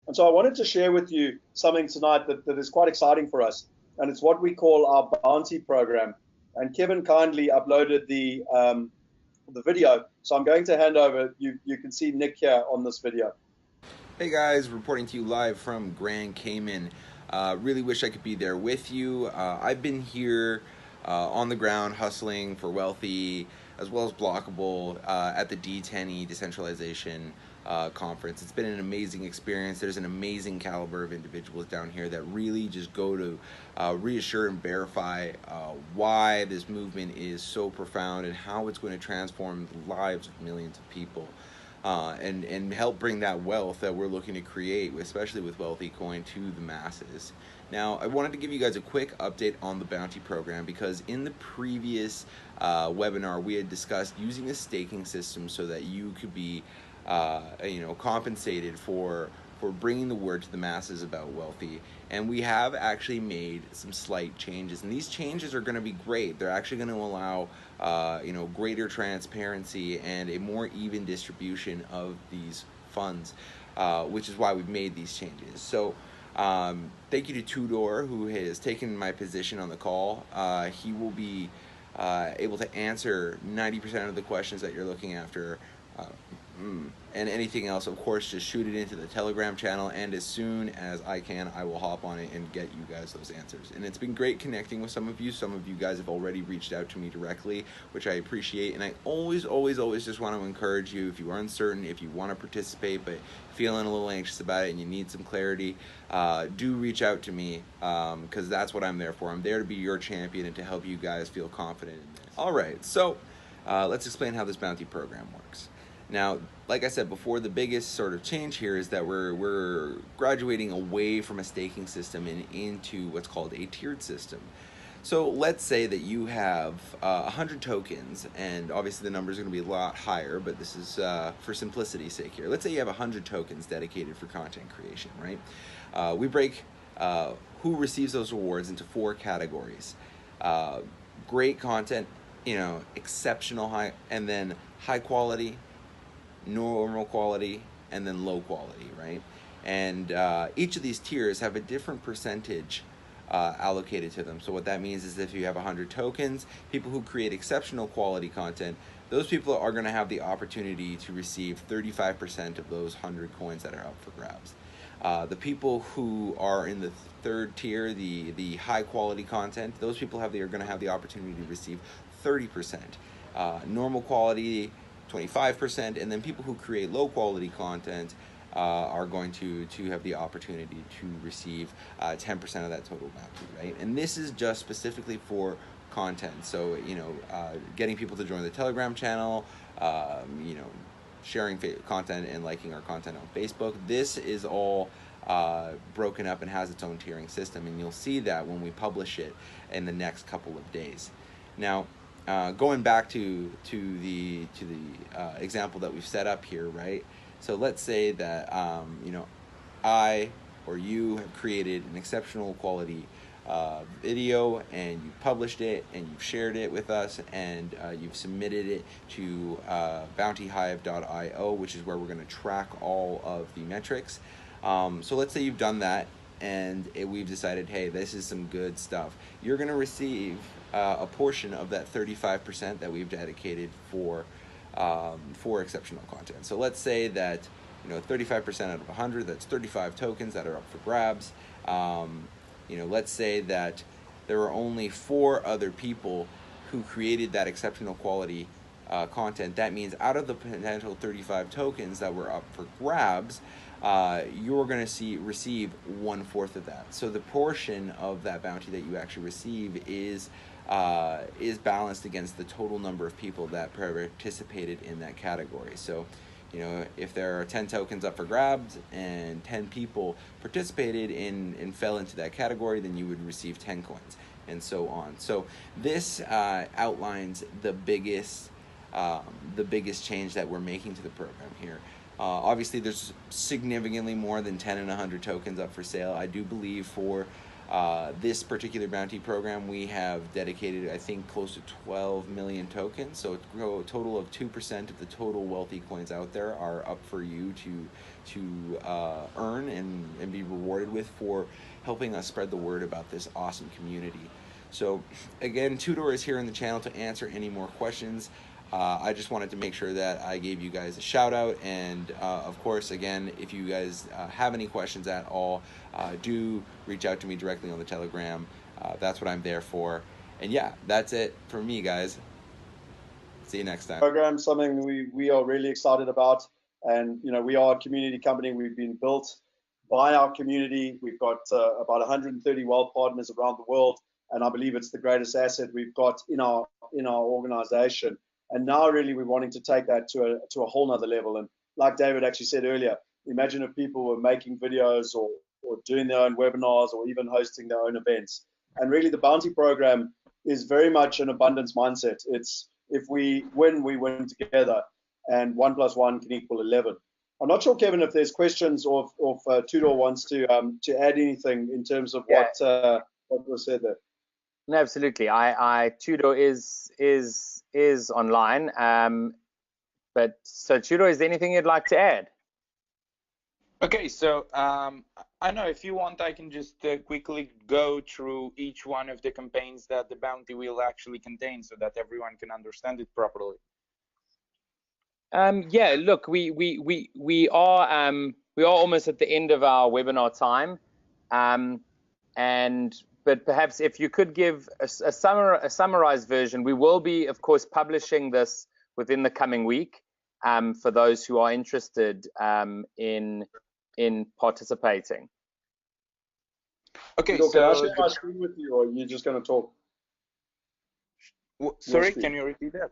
And so I wanted to share with you something tonight that is quite exciting for us. And it's what we call our bounty program. And Kevin kindly uploaded the video. So I'm going to hand over. You can see Nick here on this video. Hey guys, reporting to you live from Grand Cayman. Really wish I could be there with you. I've been here on the ground hustling for WealthE as well as Blockable at the D10E Decentralization Conference. It's been an amazing experience. There's an amazing caliber of individuals down here that really just go to reassure and verify why this movement is so profound and how it's going to transform the lives of millions of people. And help bring that wealth that we're looking to create, especially with WealthE Coin, to the masses. Now, I wanted to give you guys a quick update on the bounty program because in the previous webinar, we had discussed using a staking system so that you could be, compensated for bringing the word to the masses about WealthE. And we have actually made some slight changes, and these changes are going to be great. They're actually going to allow greater transparency and a more even distribution of these funds, which is why we've made these changes. So thank you to Tudor, who has taken my position on the call. He will be able to answer 90% of the questions that you're looking after. And anything else, of course, just shoot it into the Telegram channel, and as soon as I can, I will hop on it and get you guys those answers. And it's been great connecting with some of you. Some of you guys have already reached out to me directly, which I appreciate. And I always just want to encourage you, if you are uncertain, if you want to participate but feeling a little anxious about it and you need some clarity, do reach out to me, because that's what I'm there for. I'm there to be your champion and to help you guys feel confident in this. All right, so let's explain how this bounty program works. Now, like I said before, the biggest sort of change here is that we're graduating away from a staking system and into what's called a tiered system. So let's say that you have 100 tokens, and obviously the numbers are going to be a lot higher, but this is for simplicity's sake here. Let's say you have 100 tokens dedicated for content creation, right? We break who receives those rewards into 4 categories. Great content, exceptional high, and then high quality, normal quality, and then low quality, right? And each of these tiers have a different percentage allocated to them. So what that means is if you have 100 tokens, people who create exceptional quality content, those people are going to have the opportunity to receive 35% of those 100 coins that are up for grabs. The people who are in the third tier, the high quality content, those people are going to have the opportunity to receive 30%. Normal quality, 25%, and then people who create low quality content are going to have the opportunity to receive 10% of that total bounty, right? And this is just specifically for content. So, getting people to join the Telegram channel, sharing content and liking our content on Facebook. This is all broken up and has its own tiering system, and you'll see that when we publish it in the next couple of days. Now, going back to the example that we've set up here, right? So let's say that I or you have created an exceptional quality video, and you published it and you've shared it with us, and you've submitted it to bountyhive.io, which is where we're going to track all of the metrics. So let's say you've done that, and we've decided, hey, this is some good stuff. You're going to receive a portion of that 35% that we've dedicated for exceptional content. So let's say that 35% out of 100, that's 35 tokens that are up for grabs. Let's say that there are only 4 other people who created that exceptional quality content. That means out of the potential 35 tokens that were up for grabs, you're going to receive 1/4 of that. So the portion of that bounty that you actually receive is balanced against the total number of people that participated in that category. So, if there are 10 tokens up for grabs and 10 people participated and fell into that category, then you would receive 10 coins, and so on. So this outlines the biggest change that we're making to the program here. Obviously, there's significantly more than 10 and 100 tokens up for sale. I do believe for This particular bounty program, we have dedicated, I think, close to 12 million tokens. So a total of 2% of the total WealthE coins out there are up for you to earn and be rewarded with for helping us spread the word about this awesome community. So again, Tudor is here on the channel to answer any more questions. I just wanted to make sure that I gave you guys a shout out, and of course, again, if you guys have any questions at all, do reach out to me directly on the Telegram. That's what I'm there for. And yeah, that's it for me, guys. See you next time. Program, something we are really excited about, and we are a community company. We've been built by our community. We've got about 130 wealth partners around the world, and I believe it's the greatest asset we've got in our organization. And now really we're wanting to take that to a whole nother level. And like David actually said earlier, imagine if people were making videos or doing their own webinars or even hosting their own events. And really the bounty program is very much an abundance mindset. It's if we win together, and 1 + 1 can equal 11. I'm not sure, Kevin, if there's questions or if Tudor wants to add anything in terms of what was said there. No, absolutely. Tudor is online. But so Tudor, is there anything you'd like to add? Okay, so I know if you want, I can just quickly go through each one of the campaigns that the bounty will actually contain, so that everyone can understand it properly. Yeah, look, we are almost at the end of our webinar time, but perhaps if you could give a summarized version. We will be, of course, publishing this within the coming week for those who are interested in participating. Okay, so can I so share my screen with you, or are you just going to talk? Sorry, can you repeat that?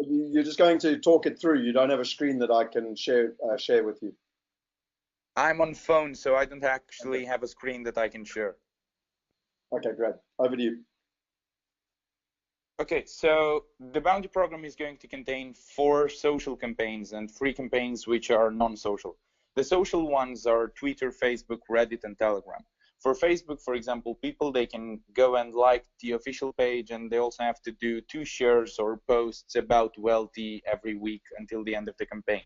You're just going to talk it through. You don't have a screen that I can share with you. I'm on phone, so I don't actually have a screen that I can share. Okay, great. Over to you. Okay, so the bounty program is going to contain 4 social campaigns and 3 campaigns which are non-social. The social ones are Twitter, Facebook, Reddit, and Telegram. For Facebook, for example, people, they can go and like the official page, and they also have to do 2 shares or posts about WealthE every week until the end of the campaign.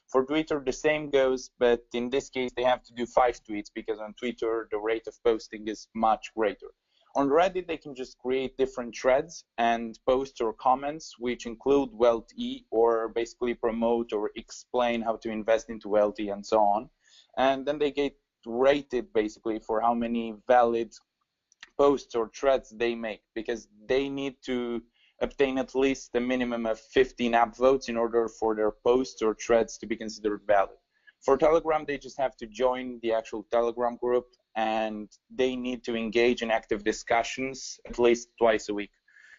For Twitter, the same goes, but in this case, they have to do 5 tweets because on Twitter, the rate of posting is much greater. On Reddit, they can just create different threads and posts or comments which include WealthE, or basically promote or explain how to invest into WealthE and so on. And then they get rated basically for how many valid posts or threads they make, because they need to obtain at least a minimum of 15 app votes in order for their posts or threads to be considered valid. For Telegram, they just have to join the actual Telegram group, and they need to engage in active discussions at least twice a week.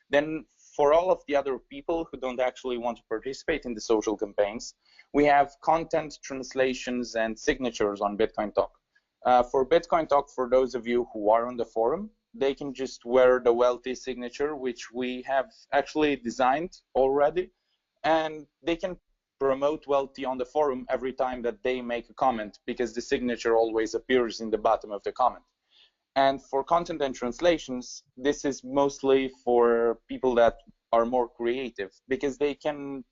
Then for all of the other people who don't actually want to participate in the social campaigns, we have content, translations, and signatures on Bitcoin Talk. For Bitcoin Talk, for those of you who are on the forum, they can just wear the WealthE signature, which we have actually designed already, and they can promote WealthE on the forum every time that they make a comment, because the signature always appears in the bottom of the comment. And for content and translations, this is mostly for people that are more creative, because they can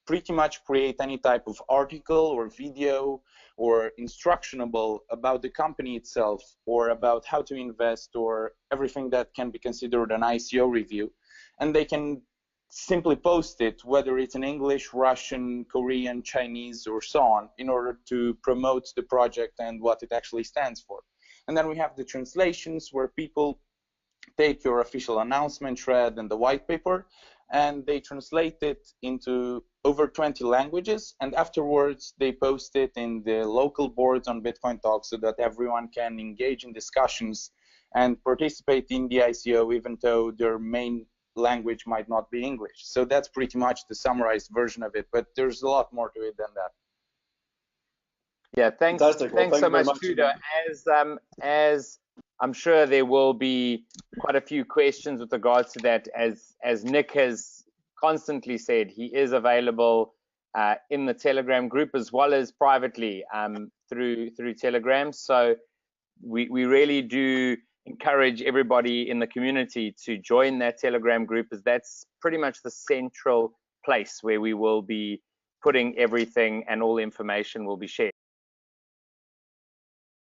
pretty much create any type of article or video or instructionable about the company itself, or about how to invest, or everything that can be considered an ICO review. And they can simply post it, whether it's in English, Russian, Korean, Chinese, or so on, in order to promote the project and what it actually stands for. And then we have the translations, where people take your official announcement thread and the white paper, and they translate it into over 20 languages, and afterwards they post it in the local boards on Bitcoin Talk, so that everyone can engage in discussions and participate in the ICO, even though their main language might not be English. So that's pretty much the summarized version of it, but there's a lot more to it than that. Yeah, thanks. Fantastic. Well, thanks so much, Tudor. As I'm sure there will be quite a few questions with regards to that, as Nick has constantly said, he is available in the Telegram group as well as privately through Telegram. So we really do encourage everybody in the community to join that Telegram group, as that's pretty much the central place where we will be putting everything, and all information will be shared.